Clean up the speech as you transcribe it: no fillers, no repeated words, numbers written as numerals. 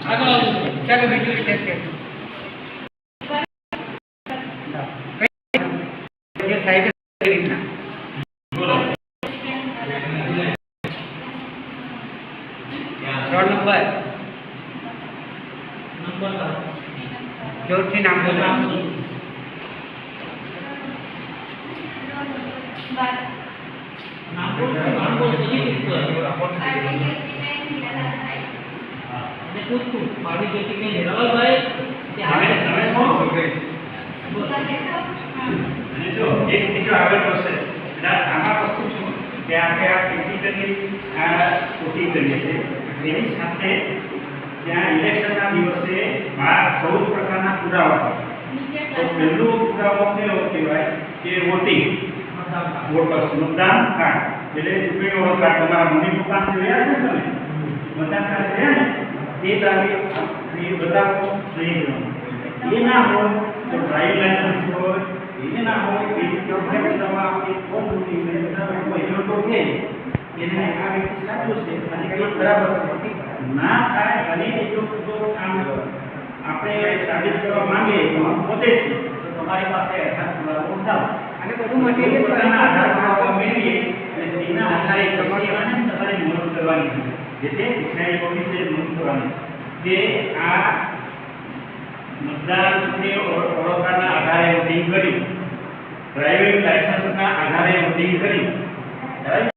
ચાલો બીજું સ્ટેપ છે સાહેબ રીતના રોલ નંબર જોરથી નામ બોલો इलेक्शन दिवसे 14 प्रकार पुरावा तो पहलू पुरावा कहवाय कि वोटिंग वोटर्स मतदान कार्ड એટલે ચૂંટણીનો કાર્ડ તમારા મમ્મી પપ્પા જોયા છે તમે મતદાન કાર્ડ જોયા ને તે તારીખ એ બતાવો લઈ જવાનું એ ના હોય તો ડ્રાઇવિંગ લાયસન્સ હોય એ ના હોય એ તમારા એક ફોર્મ મૂકીને બધા કોઈ તો છે એને આ વ્યક્તિ સાચું છે અને કંઈ બરાબર છે ના થાય અને એ જો કામ આપણે સાબિત કરવા માંગીએ તો પોતે જ તો તમારી પાસે આધાર પુરાવો લાવો અને બધું મટીરિયલ પોતાના આધાર પુરાવા મેળવીએ અને તેના આધારે તમારે નોંધ કરવાની છે જે તે વિષય ઓફિસે નોંધ કરવાની કે આ મતદારને ઓળખના આધારે વોટિંગ કર્યું ડ્રાઇવિંગ લાયસન્સના આધારે વોટિંગ કર્યું